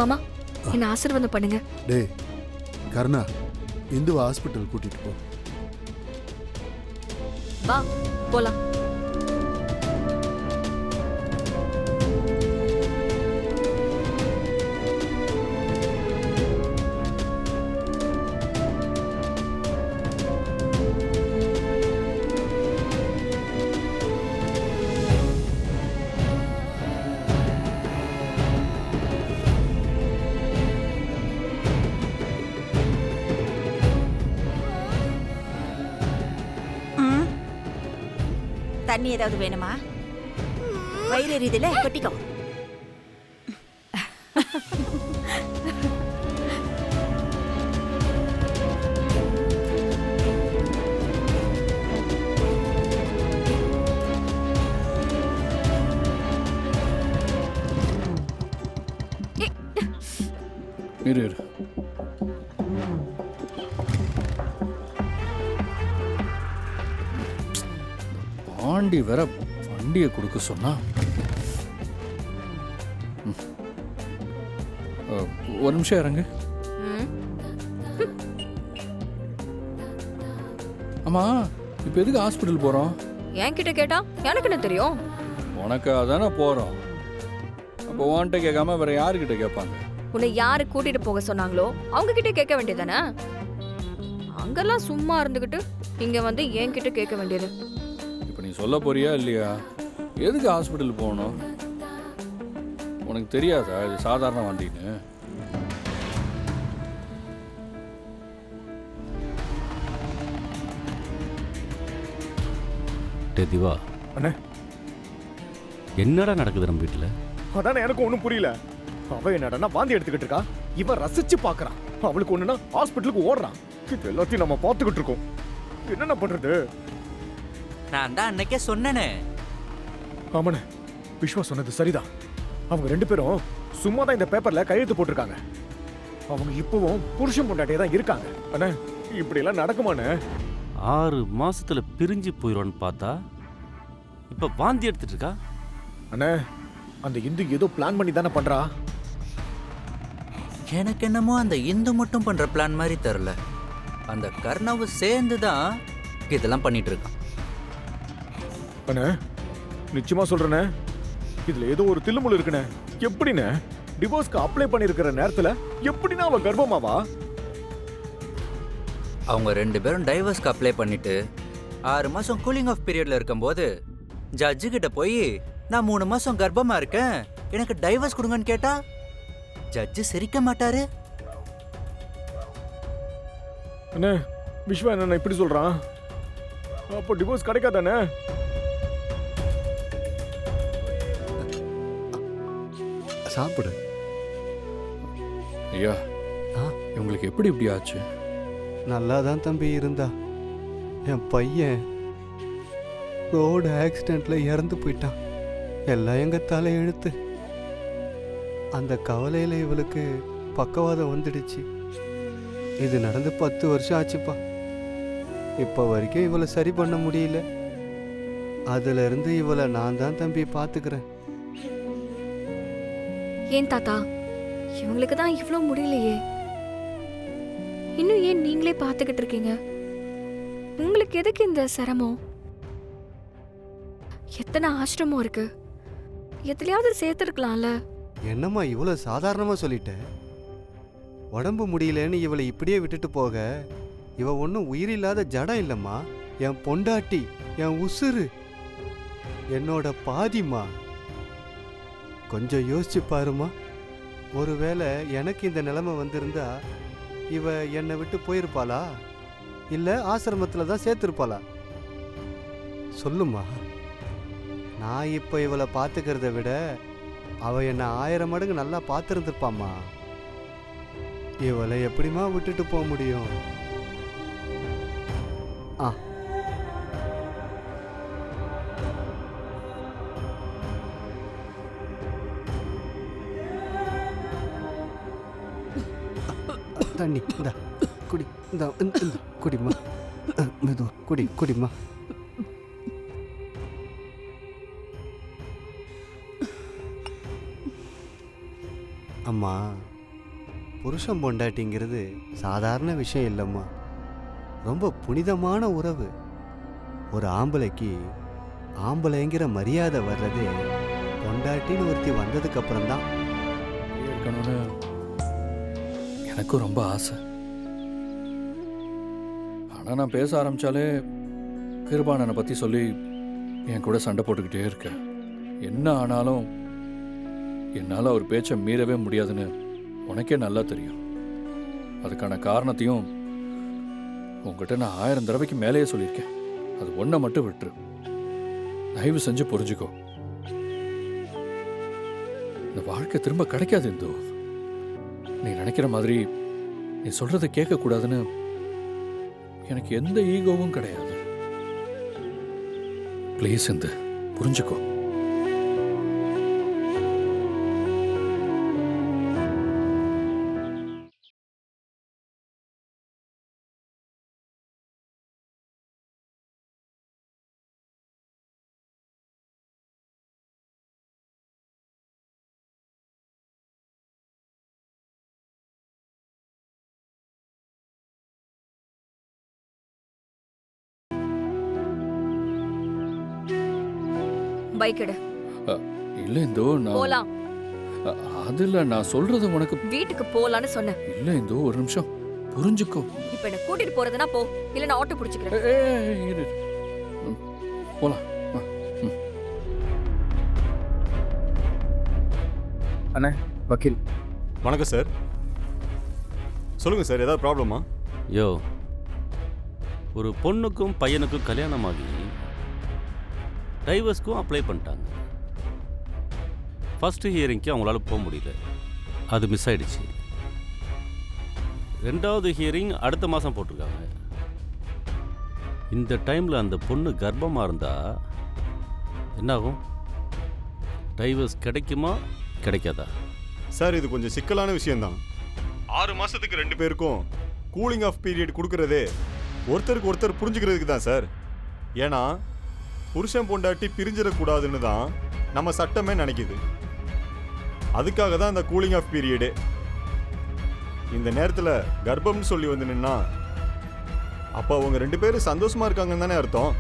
மாமா என்ன ஆசீர்வாதம் பண்ணுங்க. டேய் கருணா, இந்துவை ஹாஸ்பிட்டல் கூட்டிட்டு போ. வா போலாம். தண்ணி ஏதாவது வேணுமா? வயிறு எரியுதுல, கொட்டிக்கோ. இரு இரு. பாண்டி வேற வண்டியை கொடுக்க சொன்னா. ஒரு நிமிஷம் இறங்கு. ஆமா, இப்ப எதுக்கு ஹாஸ்பிட்டல் போறோம்? என்கிட்ட கேட்டா எனக்கு என்ன தெரியும்? உனக்கு அதானே போறோம். அப்போ உன்கிட்ட கேட்காம வேற யாருக்கிட்ட கேட்பாங்க? உன்னை யாரு கூட்டிட்டு போக சொன்னாங்களோ அவங்க கிட்ட கேட்க வேண்டியதானே. அங்கெல்லாம் சும்மா இருந்துகிட்டு இங்க வந்து என்கிட்ட கேட்க வேண்டியது. இப்போ நீ சொல்ல போறியா இல்லையா? எதுக்கு ஹாஸ்பிட்டல் போகணும்? உனக்கு தெரியாதா இது சாதாரண வண்டின்னு? திவா அண்ணே, என்னடா நடக்குது நம்ம வீட்டில்? அதானே எனக்கு ஒன்றும் புரியல. அவ என்னடா வாந்தி எடுத்துக்கிட்டு இருக்கா, இவன் ரசிச்சு பார்க்கறான். அவளுக்கு ஒண்ணுனா ஹாஸ்பிட்டலுக்கு ஓடுறான். இது எல்லாத்தையும் நம்ம பார்த்துக்கிட்டு இருக்கோம். என்னென்ன பண்றது? நான் தான் அன்னைக்கே சொன்னேனே. ஆமாண்ணே, விஸ்வா சொன்னது சரிதான். அவங்க ரெண்டு பேரும் சும்மா தான் இந்த பேப்பர்ல கையெழுத்து போட்டிருக்காங்க. அவங்க இப்பவும் புருஷன் பொண்டாட்டியே தான் இருக்காங்க. அண்ணே, இப்படி எல்லாம் நடக்குமாண்ணே? 6 மாசத்துல பிரிஞ்சு போயிடுவான்னு பார்த்தா இப்ப வாந்தி எடுத்துட்டு இருக்கா. அண்ணே, அந்த இந்து ஏதோ பிளான் பண்ணி தானே பண்றா. எனக்கு என்னமோ அந்த இந்து மட்டும் பண்ற பிளான் மாதிரி தெரியல. அந்த கர்ணாவும் சேர்ந்து தான் இதெல்லாம் பண்ணிட்டு இருக்கான். அண்ணே, நிச்சயமா சொல்றேனே, இதுல ஏதோ ஒரு தில்லுமுள்ளு இருக்குண்ணே. எப்படிண்ணே டிவோர்ஸ்க்கு அப்ளை பண்ணிருக்கிற நேரத்துல எப்படின்னா அவ கர்ப்பமாவா? அவங்க 2 பேரும் டைவர்ஸ்க்கு அப்ளை பண்ணிட்டு 6 மாசம் கூலிங் ஆஃப் பீரியட்ல இருக்கும்போது ஜட்ஜு கிட்ட போய் நான் 3 மாசம் கர்ப்பமா இருக்கேன், எனக்கு டைவர்ஸ் கொடுங்கன்னு கேட்டா ஜட்ஜு சிரிக்க மாட்டாரு. அண்ணே, விஸ்வா என்ன இப்படி சொல்றான்? அப்போ டிவோர்ஸ் கிடைக்காதானே? சாப்பிடு. ஐயா, இவங்களுக்கு எப்படி இப்படி ஆச்சு? நல்லா தான் தம்பி இருந்தா. என் பையன் ரோடு ஆக்சிடெண்ட்ல இறந்து போயிட்டான். எல்லாம் எங்க தலை எழுத்து. அந்த கவலையில இவளுக்கு பக்கவாதம் வந்துடுச்சு. இது நடந்து 10 வருஷம் ஆச்சுப்பா. இப்ப வரைக்கும் இவளை சரி பண்ண முடியல. அதுல இருந்து இவளை நான் தான் தம்பி பாத்துக்கிறேன். ஏன் தாத்தா, இவங்களுக்கு தான் இவ்வளவு முடியலையே, இன்னும் ஏன் நீங்களே பார்த்துக்கிட்டு இருக்கீங்க? உங்களுக்கு எதுக்கு இந்த சிரமம்? எத்தனை ஆசிரமம் இருக்கு, எதுலயாவது சேர்த்துருக்கலாம்ல. என்னம்மா இவ்வளோ சாதாரணமா சொல்லிட்ட? உடம்பு முடியலன்னு இவளை இப்படியே விட்டுட்டு போக, இவ ஒன்றும் உயிரில்லாத ஜடம் இல்லைம்மா. என் பொண்டாட்டி, என் உசுறு, என்னோட பாதிம்மா. கொஞ்சம் யோசிச்சு பாருமா. ஒருவேளை எனக்கு இந்த நிலைமை வந்திருந்தா இவ என்னை விட்டு போயிருப்பாளா, இல்லை ஆசிரமத்தில் தான் சேர்த்துருப்பாளா? சொல்லுமா. நான் இப்போ இவளை பார்த்துக்கிறத விட அவ என்னை 1000 மடங்கு நல்லா பார்த்துருந்துருப்பாம்மா. இவளை எப்படிமா விட்டுட்டு போக முடியும்? ஆ, தண்ணி இந்த குடி, இந்த குடிமா, மெதுவா குடிமா. அம்மா, புருஷன் பொண்டாட்டிங்கிறது சாதாரண விஷயம் இல்லைம்மா. ரொம்ப புனிதமான உறவு. ஒரு ஆம்பளைக்கு ஆம்பளைங்கிற மரியாதை வர்றதே பொண்டாட்டின்னு ஒருத்தி வந்ததுக்கு அப்புறம்தான். இருக்கணும்னு எனக்கும் ரொம்ப ஆசை. ஆனால் நான் பேச ஆரம்பித்தாலே கிருபானனை பற்றி சொல்லி என் கூட சண்டை போட்டுக்கிட்டே இருக்கேன். என்ன ஆனாலும் என்னால் அவர் பேச்சை மீறவே முடியாதுன்னு உனக்கே நல்லா தெரியும். அதுக்கான காரணத்தையும் உங்ககிட்ட நான் 1000 தடவைக்கு மேலேயே சொல்லியிருக்கேன். அது ஒன்றை மட்டும் விட்டுரு. தயவு செஞ்சு புரிஞ்சுக்கோ. இந்த வாழ்க்கை திரும்ப கிடைக்காது இந்து. நீ நினைக்கிற மாதிரி நீ சொல்றதை கேட்கக்கூடாதுன்னு எனக்கு எந்த ஈகோவும் கிடையாது. ப்ளீஸ் இந்து புரிஞ்சுக்கோ. பைக் எடு. இல்ல இந்து, நான் போலாம். அது இல்ல, நான் சொல்றது உனக்கு. வீட்டுக்கு போலான்னு சொன்னேன். இல்ல இந்து, ஒரு நிமிஷம் புரிஞ்சுக்கோ. இப்ப என்ன கூட்டிட்டு போறதுனா போ, இல்ல நான் ஆட்டோ பிடிச்சுக்கிறேன். இரு. போலாம். அண்ணே வக்கீல். வணக்கம் சார். சொல்லுங்கள் சார், ஏதாவது ப்ராப்ளமா? யோ, ஒரு பொண்ணுக்கும் பையனுக்கும் கல்யாணமாகி டைவர்ஸ்க்கும் அப்ளை பண்ணிட்டாங்க. ஃபஸ்ட்டு ஹியரிங்க்கு அவங்களால போக முடியல, அது மிஸ் ஆயிடுச்சு. 2வது ஹியரிங் அடுத்த மாதம் போட்டிருக்காங்க. இந்த டைமில் அந்த பொண்ணு கர்ப்பமாக இருந்தால் என்னாகும்? டைவர்ஸ் கிடைக்குமா கிடைக்காதா? சார், இது கொஞ்சம் சிக்கலான விஷயம்தான். 6 மாதத்துக்கு 2 பேருக்கும் கூலிங் ஆஃப் பீரியட் கொடுக்கறதே ஒருத்தருக்கு ஒருத்தர் புரிஞ்சுக்கிறதுக்கு தான் சார். ஏன்னா புருஷன் பொண்டாட்டி பிரிஞ்சிடக்கூடாதுன்னு தான் நம்ம சட்டமே நினைக்குது. அதுக்காக தான் இந்த கூலிங் ஆஃப் பீரியடு. இந்த நேரத்தில் கர்ப்பம்னு சொல்லி வந்து நின்னா அப்போ அவங்க 2 பேரும் சந்தோஷமா இருக்காங்கன்னு தானே அர்த்தம்.